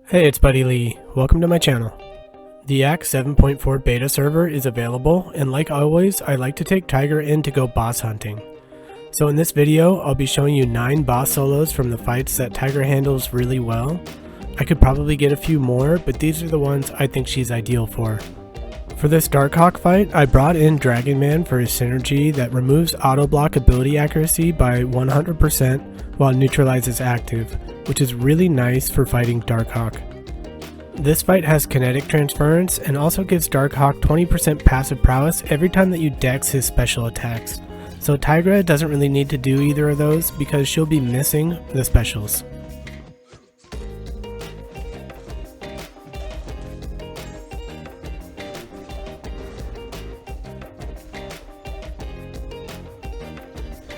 Hey, it's Buddy Lee. Welcome to my channel. The Act 7.4 beta server is available, and like always, I like to take Tigra in to go boss hunting. So in this video, I'll be showing you 9 boss solos from the fights that Tigra handles really well. I could probably get a few more, but these are the ones I think she's ideal for. For this Darkhawk fight, I brought in Dragon Man for his synergy that removes auto block ability accuracy by 100% while neutralize is active, which is really nice for fighting Darkhawk. This fight has kinetic transference and also gives Darkhawk 20% passive prowess every time that you dex his special attacks. So Tigra doesn't really need to do either of those because she'll be missing the specials.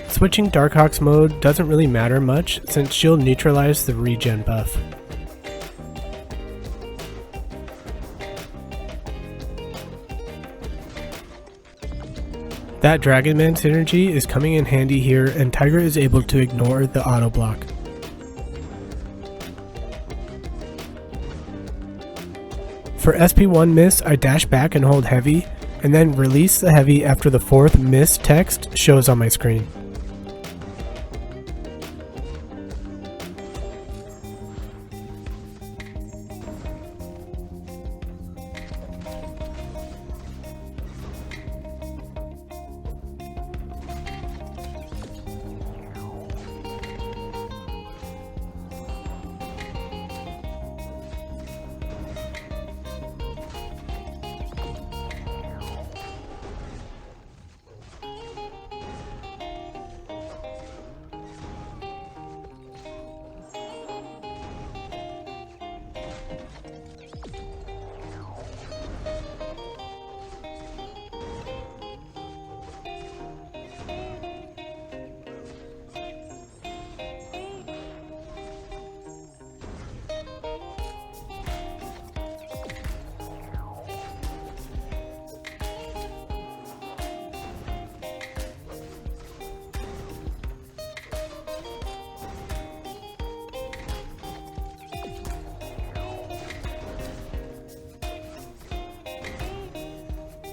Switching Darkhawk's mode doesn't really matter much since she'll neutralize the regen buff. That Dragon Man synergy is coming in handy here, and Tigra is able to ignore the auto block. For SP1 miss, I dash back and hold heavy, and then release the heavy after the 4th miss text shows on my screen.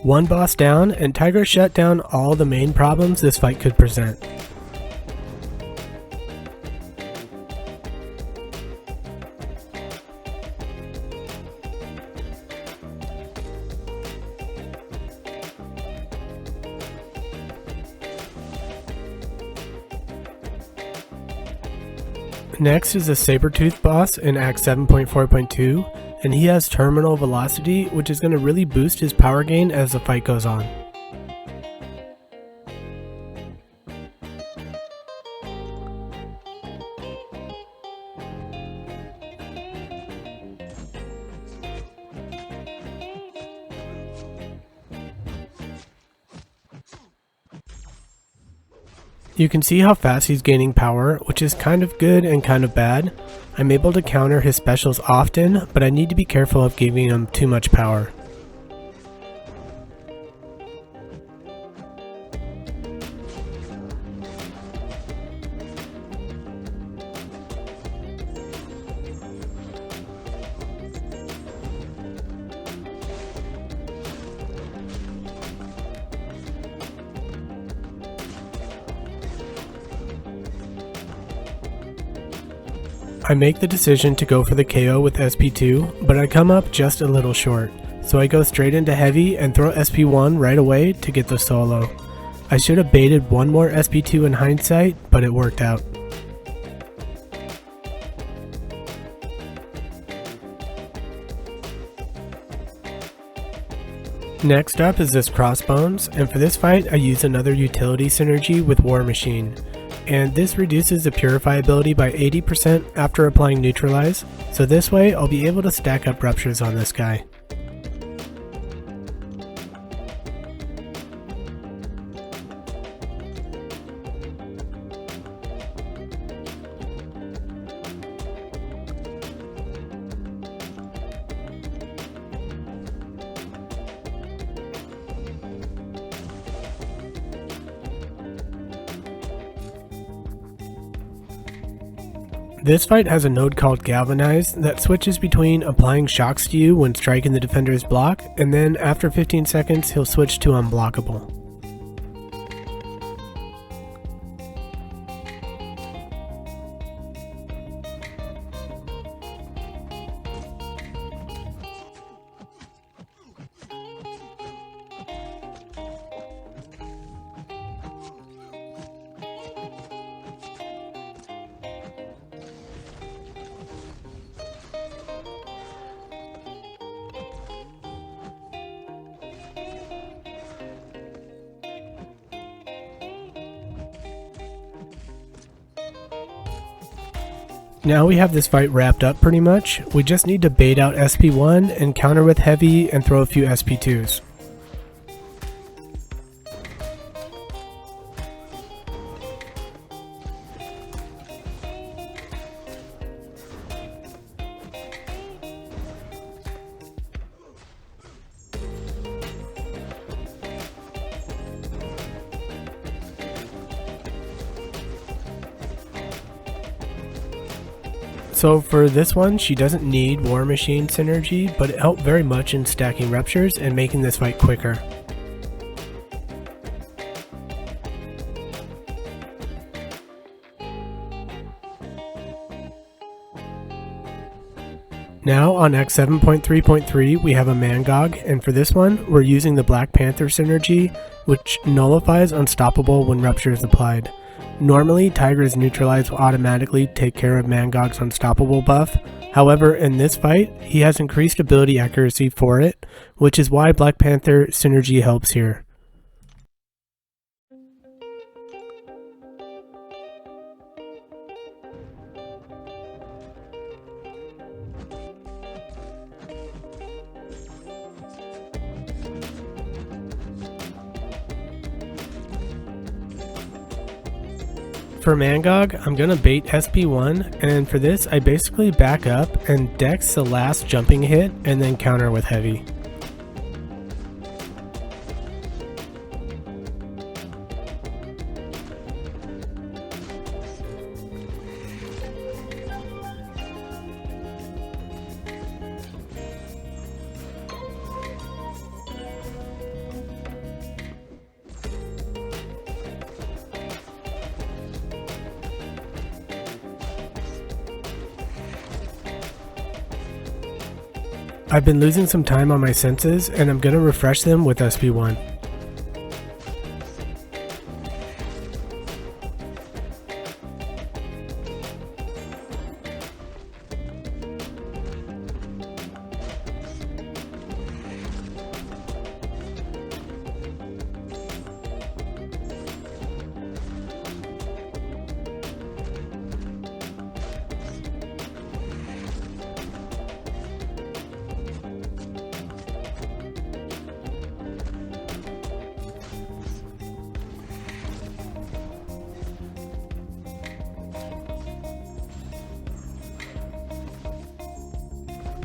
One boss down, and Tigra shut down all the main problems this fight could present. Next is the Sabertooth boss in Act 7.4.2. and he has terminal velocity, which is going to really boost his power gain as the fight goes on. You can see how fast he's gaining power, which is kind of good and kind of bad. I'm able to counter his specials often, but I need to be careful of giving him too much power. I make the decision to go for the KO with SP2, but I come up just a little short, so I go straight into heavy and throw SP1 right away to get the solo. I should have baited one more SP2 in hindsight, but it worked out. Next up is this Crossbones, and for this fight I use another utility synergy with War Machine. And this reduces the Purify ability by 80% after applying Neutralize, so this way I'll be able to stack up Ruptures on this guy. This fight has a node called Galvanize that switches between applying shocks to you when striking the defender's block, and then after 15 seconds he'll switch to unblockable. Now we have this fight wrapped up pretty much. We just need to bait out SP1 and counter with heavy and throw a few SP2s. So for this one, she doesn't need War Machine synergy, but it helped very much in stacking ruptures and making this fight quicker. Now on Act 7.3.3 we have a Mangog, and for this one we're using the Black Panther synergy, which nullifies Unstoppable when rupture is applied. Normally, Tigra's Neutralize will automatically take care of Mangog's Unstoppable buff. However, in this fight, he has increased ability accuracy for it, which is why Black Panther synergy helps here. For Mangog, I'm going to bait SP1, and for this I basically back up and dex the last jumping hit and then counter with heavy. I've been losing some time on my senses, and I'm going to refresh them with SP1.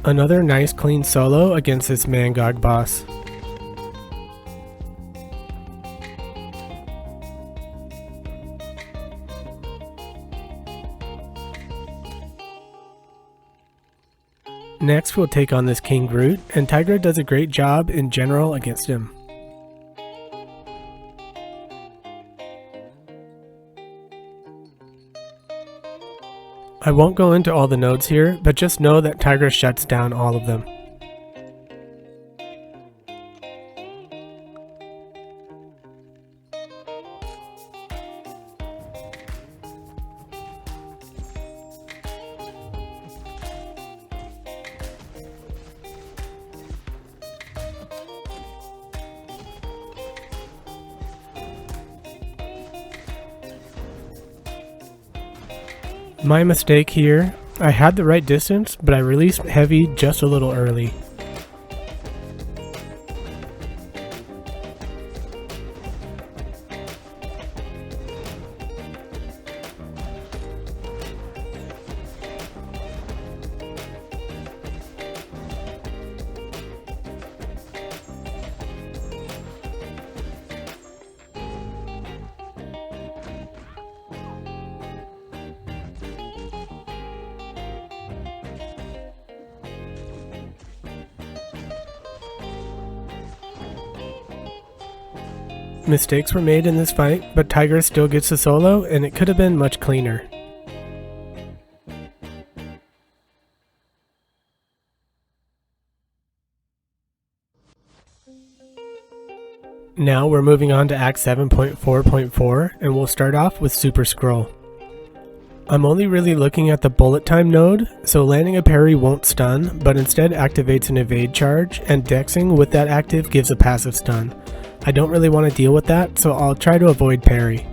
Another nice clean solo against this Mangog boss. Next we'll take on this King Groot, and Tigra does a great job in general against him. I won't go into all the nodes here, but just know that Tigra shuts down all of them. My mistake here, I had the right distance, but I released heavy just a little early. Mistakes were made in this fight, but Tigra still gets the solo, and it could have been much cleaner. Now we're moving on to Act 7.4.4, and we'll start off with Super Scroll. I'm only really looking at the bullet time node, so landing a parry won't stun, but instead activates an evade charge, and dexing with that active gives a passive stun. I don't really want to deal with that, so I'll try to avoid parry.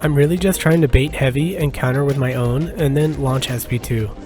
I'm really just trying to bait heavy and counter with my own, and then launch SP2.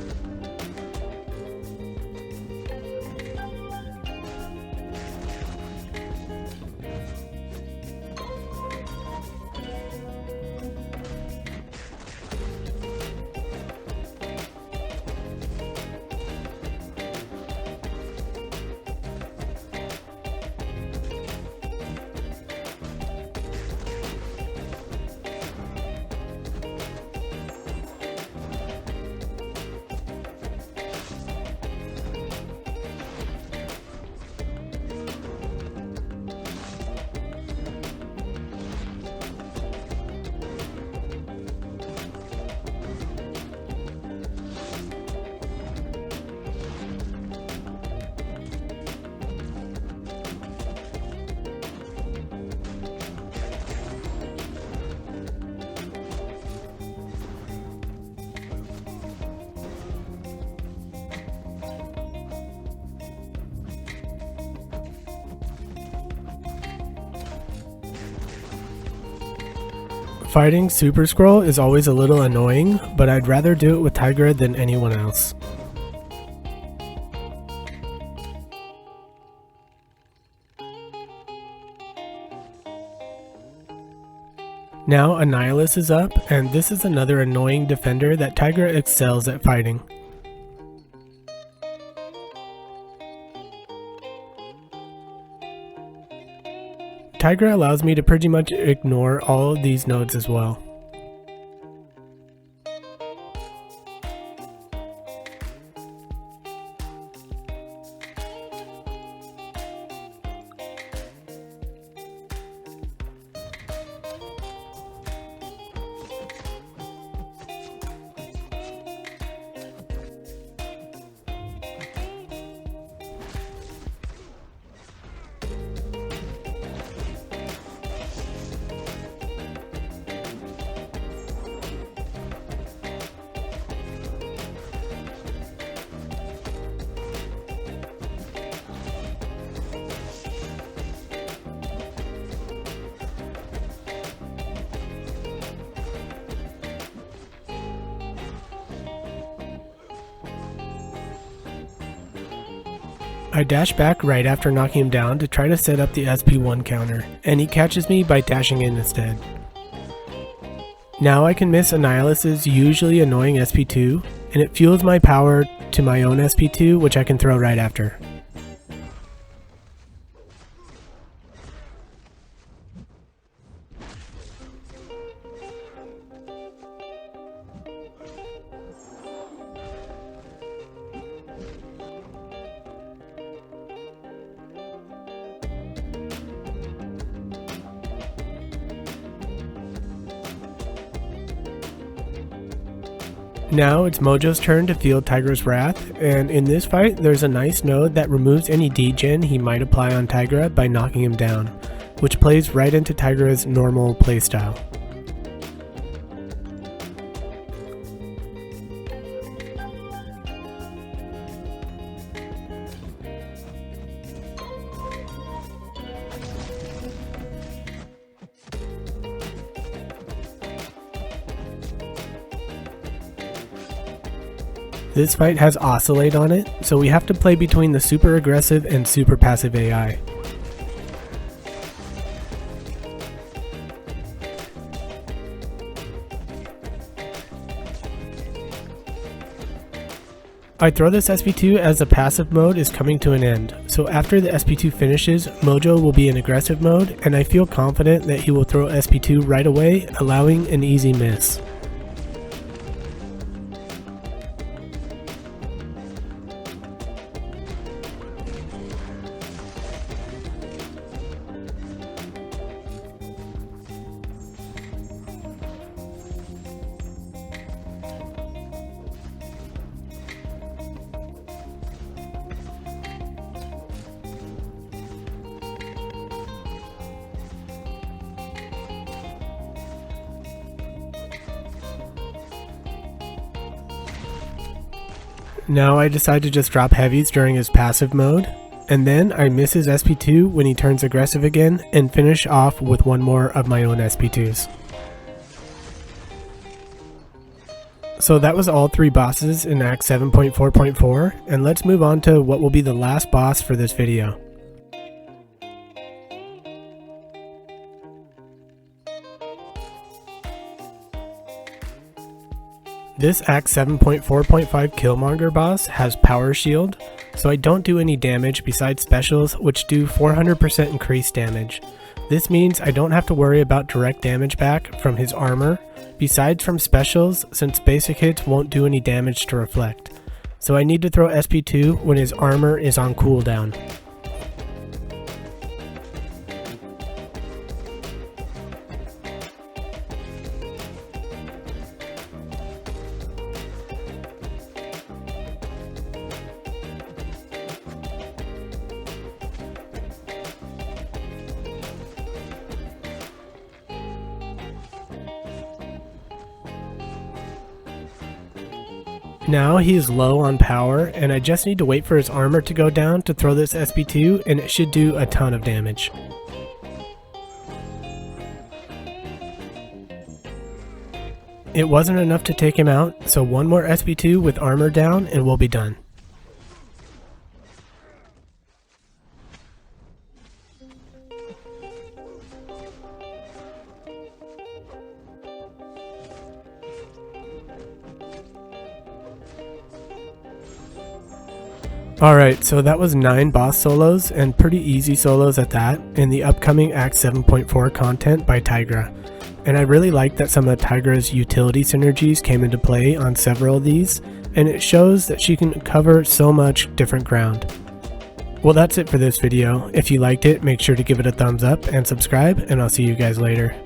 Fighting Super Scroll is always a little annoying, but I'd rather do it with Tigra than anyone else. Now Annihilus is up, and this is another annoying defender that Tigra excels at fighting. Tigra allows me to pretty much ignore all of these nodes as well. I dash back right after knocking him down to try to set up the SP1 counter, and he catches me by dashing in instead. Now I can miss Annihilus's usually annoying SP2, and it fuels my power to my own SP2, which I can throw right after. Now it's Mojo's turn to field Tigra's Wrath, and in this fight there's a nice node that removes any degen he might apply on Tigra by knocking him down, which plays right into Tigra's normal playstyle. This fight has Oscillate on it, so we have to play between the super aggressive and super passive AI. I throw this SP2 as the passive mode is coming to an end, so after the SP2 finishes, Mojo will be in aggressive mode, and I feel confident that he will throw SP2 right away, allowing an easy miss. Now I decide to just drop heavies during his passive mode, and then I miss his SP2 when he turns aggressive again and finish off with one more of my own SP2s. So that was all 3 bosses in Act 7.4.4, and let's move on to what will be the last boss for this video. This Act 7.4.5 Killmonger boss has Power Shield, so I don't do any damage besides specials, which do 400% increased damage. This means I don't have to worry about direct damage back from his armor, besides from specials, since basic hits won't do any damage to reflect. So I need to throw SP2 when his armor is on cooldown. Now he is low on power, and I just need to wait for his armor to go down to throw this SP2, and it should do a ton of damage. It wasn't enough to take him out, so one more SP2 with armor down and we'll be done. Alright, so that was 9 boss solos, and pretty easy solos at that, in the upcoming Act 7.4 content by Tigra. And I really like that some of Tigra's utility synergies came into play on several of these, and it shows that she can cover so much different ground. Well, that's it for this video. If you liked it, make sure to give it a thumbs up and subscribe, and I'll see you guys later.